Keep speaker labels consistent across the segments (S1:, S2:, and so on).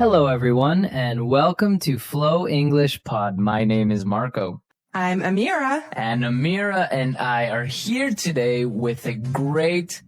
S1: Hello, everyone, and welcome to Flow English Pod. My name is Marco.
S2: I'm Amira.
S1: And Amira and I are here today with a great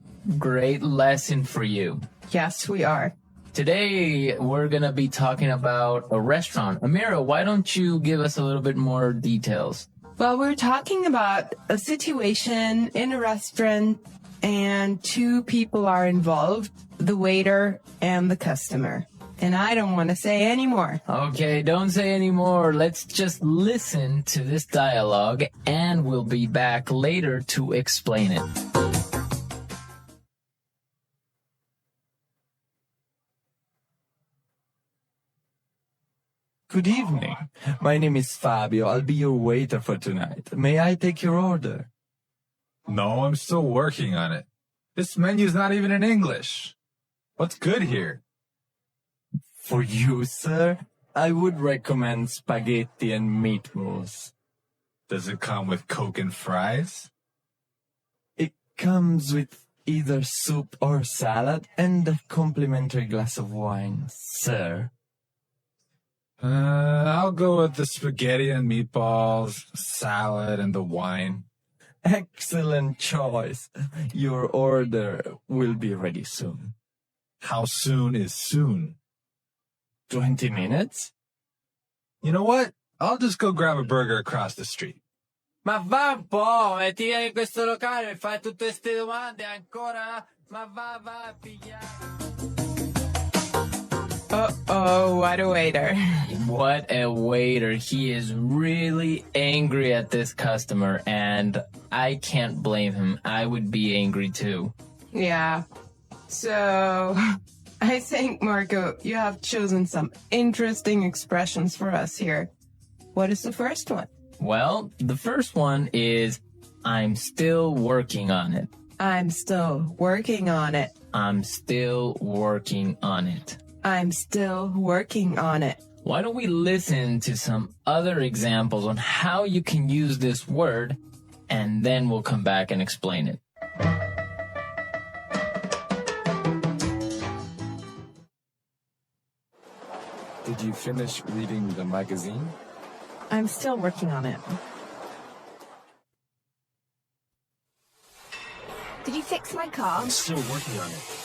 S1: lesson for you.
S2: Yes, we are.
S1: Today, we're going to be talking about a restaurant. Amira, why don't you give us a little bit more details?
S2: Well, we're talking about a situation in a restaurant and two people are involved, the waiter and the customer. And I don't want to say any more.
S1: Okay, don't say any more. Let's just listen to this dialogue and we'll be back later to explain it.
S3: Good evening. My name is Fabio. I'll be your waiter for tonight. May I take your order?
S4: No, I'm still working on it. This menu's not even in English. What's good here?
S3: For you, sir, I would recommend spaghetti and meatballs.
S4: Does it come with Coke and fries?
S3: It comes with either soup or salad and a complimentary glass of wine, sir.
S4: I'll go with the spaghetti and meatballs, salad, and the wine.
S3: Excellent choice. Your order will be ready soon.
S4: How soon is soon?
S3: 20 minutes?
S4: You know what? I'll just go grab a burger across the street.
S3: Ma va un po', ti vieni in questo locale e fai tutte queste domande ancora? Ma va a pigliare.
S2: Uh-oh, what a waiter.
S1: What a waiter. He is really angry at this customer, and I can't blame him. I would be angry too.
S2: Yeah. So, I think, Marco, you have chosen some interesting expressions for us here. What is the first one?
S1: Well, the first one is, I'm still working on it.
S2: I'm still working on it.
S1: I'm still working on it.
S2: I'm still working on it.
S1: Why don't we listen to some other examples on how you can use this word, and then we'll come back and explain it.
S5: Did you finish reading the magazine?
S2: I'm still working on it.
S6: Did you fix my car?
S5: I'm still working on it.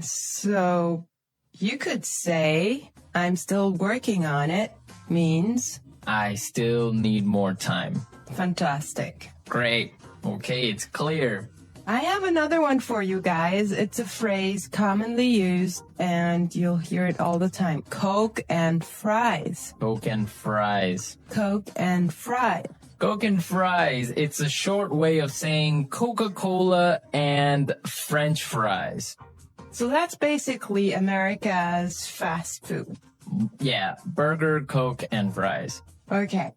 S2: So you could say, I'm still working on it means
S1: I still need more time.
S2: fantastic.
S1: Great. Okay, it's clear.
S2: I have another one for you guys. It's a phrase commonly used and you'll hear it all the time. Coke and fries.
S1: Coke and fries.
S2: Coke and fries.
S1: Coke and fries. It's a short way of saying Coca-Cola and French fries.
S2: So that's basically America's fast food.
S1: Yeah, burger, Coke, and fries.
S2: Okay.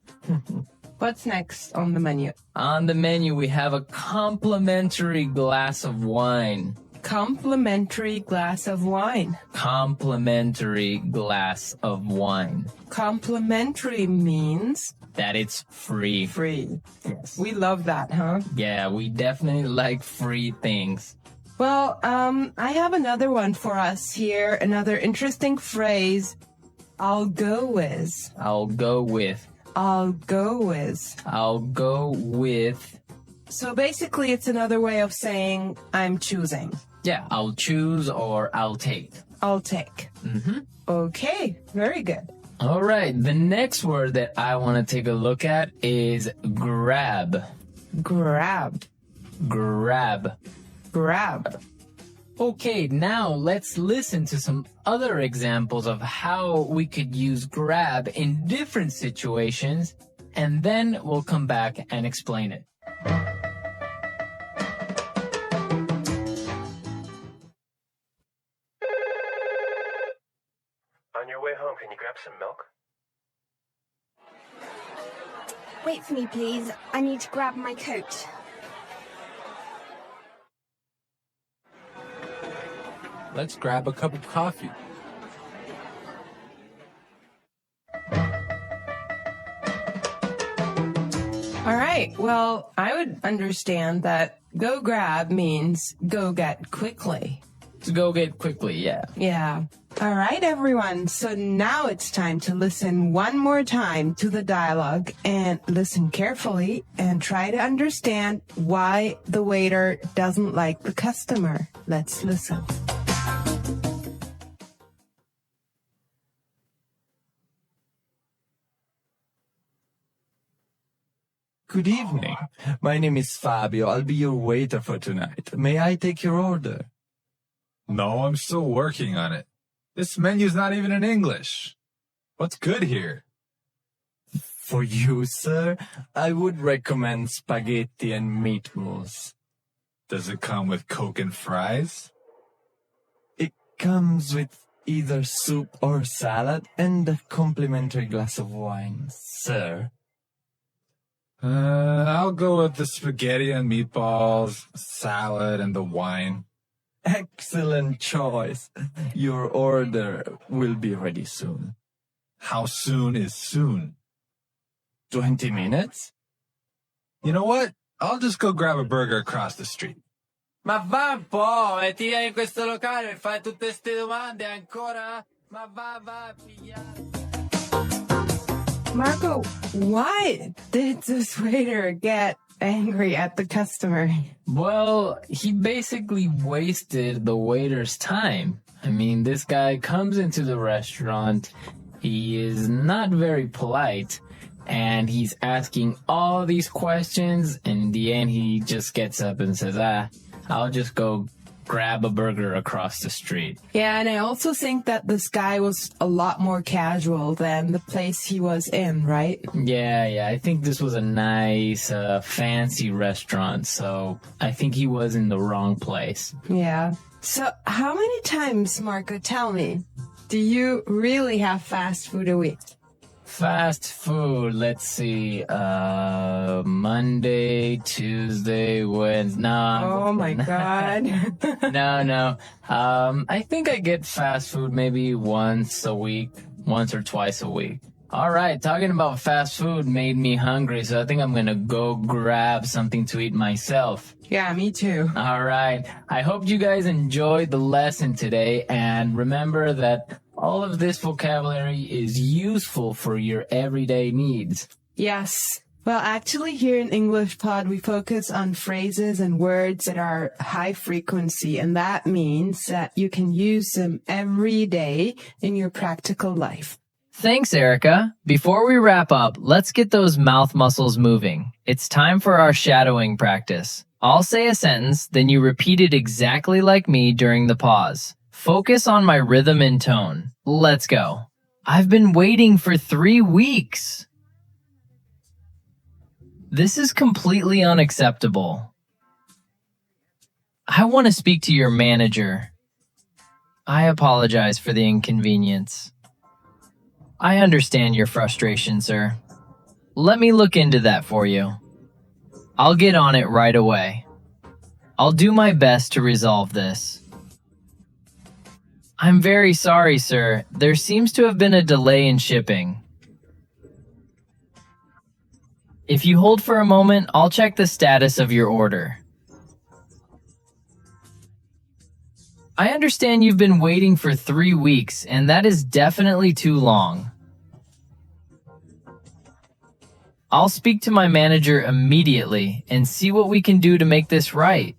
S2: What's next on the menu?
S1: On the menu, we have a complimentary glass of wine.
S2: Complimentary glass of wine.
S1: Complimentary glass of wine.
S2: Complimentary means
S1: That it's free.
S2: free.
S1: Yes.
S2: We love that, huh?
S1: Yeah, we definitely like free things.
S2: Well, I have another one for us here. Another interesting phrase. I'll go with.
S1: I'll go with.
S2: I'll go with.
S1: I'll go with.
S2: So basically, it's another way of saying I'm choosing.
S1: Yeah, I'll choose or I'll take.
S2: I'll take.
S1: Mm-hmm.
S2: Okay, very good.
S1: All right, the next word that I want to take a look at is grab.
S2: Grab.
S1: Grab.
S2: Grab.
S1: Okay, now let's listen to some other examples of how we could use grab in different situations, and then we'll come back and explain it.
S7: On your way home, can you grab some milk?
S6: Wait for me, please. I need to grab my coat.
S5: Let's grab a cup of coffee.
S2: All right. Well, I would understand that go grab means go get quickly.
S1: To go get quickly, yeah.
S2: Yeah. All right, everyone. So now it's time to listen one more time to the dialogue and listen carefully and try to understand why the waiter doesn't like the customer. Let's listen.
S3: Good evening. My name is Fabio. I'll be your waiter for tonight. May I take your order?
S4: No, I'm still working on it. This menu's not even in English. What's good here?
S3: For you, sir, I would recommend spaghetti and meatballs.
S4: Does it come with Coke and fries?
S3: It comes with either soup or salad and a complimentary glass of wine, sir.
S4: I'll go with the spaghetti and meatballs, salad, and the wine.
S3: Excellent choice. Your order will be ready soon.
S4: How soon is soon?
S3: 20 minutes?
S4: You know what? I'll just go grab a burger across the street.
S1: Ma va un po', e ti vieni in questo locale e fai tutte queste domande ancora? Ma va, pigliare.
S2: Marco, why did this waiter get angry at the customer?
S1: Well, he basically wasted the waiter's time. I mean, this guy comes into the restaurant, he is not very polite, and he's asking all these questions, and in the end he just gets up and says, I'll just go grab a burger across the street.
S2: Yeah, and I also think that this guy was a lot more casual than the place he was in, right?
S1: Yeah, I think this was a nice, fancy restaurant, so I think he was in the wrong place.
S2: Yeah. So how many times, Marco, tell me, do you really have fast food a week?
S1: Fast food, let's see, Monday, Tuesday, Wednesday, no.
S2: Oh my God.
S1: No. I think I get fast food maybe once or twice a week. All right, talking about fast food made me hungry, so I think I'm gonna go grab something to eat myself.
S2: Yeah, me too.
S1: All right, I hope you guys enjoyed the lesson today, and remember that all of this vocabulary is useful for your everyday needs.
S2: Yes. Well, actually, here in English Pod, we focus on phrases and words that are high frequency, and that means that you can use them every day in your practical life.
S8: Thanks, Erica. Before we wrap up, let's get those mouth muscles moving. It's time for our shadowing practice. I'll say a sentence, then you repeat it exactly like me during the pause. Focus on my rhythm and tone. Let's go. I've been waiting for 3 weeks. This is completely unacceptable. I want to speak to your manager. I apologize for the inconvenience. I understand your frustration, sir. Let me look into that for you. I'll get on it right away. I'll do my best to resolve this. I'm very sorry, sir. There seems to have been a delay in shipping. If you hold for a moment, I'll check the status of your order. I understand you've been waiting for 3 weeks, and that is definitely too long. I'll speak to my manager immediately and see what we can do to make this right.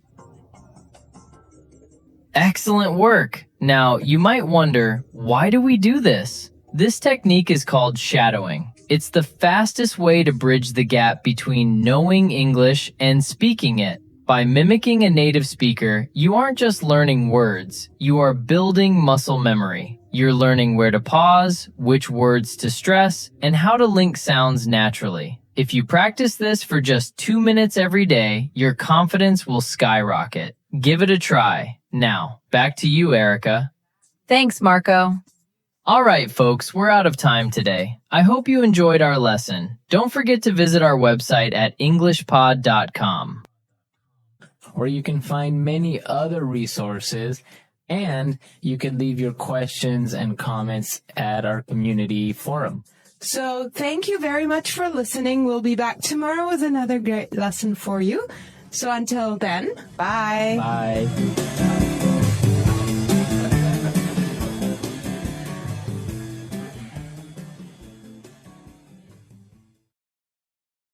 S8: Excellent work! Now, you might wonder, why do we do this? This technique is called shadowing. It's the fastest way to bridge the gap between knowing English and speaking it. By mimicking a native speaker, you aren't just learning words, you are building muscle memory. You're learning where to pause, which words to stress, and how to link sounds naturally. If you practice this for just 2 minutes every day, your confidence will skyrocket. Give it a try. Now, back to you, Erica.
S9: Thanks, Marco.
S8: All right, folks, we're out of time today. I hope you enjoyed our lesson. Don't forget to visit our website at englishpod.com.
S1: Where you can find many other resources, and you can leave your questions and comments at our community forum.
S2: So thank you very much for listening. We'll be back tomorrow with another great lesson for you. So until then, bye.
S1: Bye.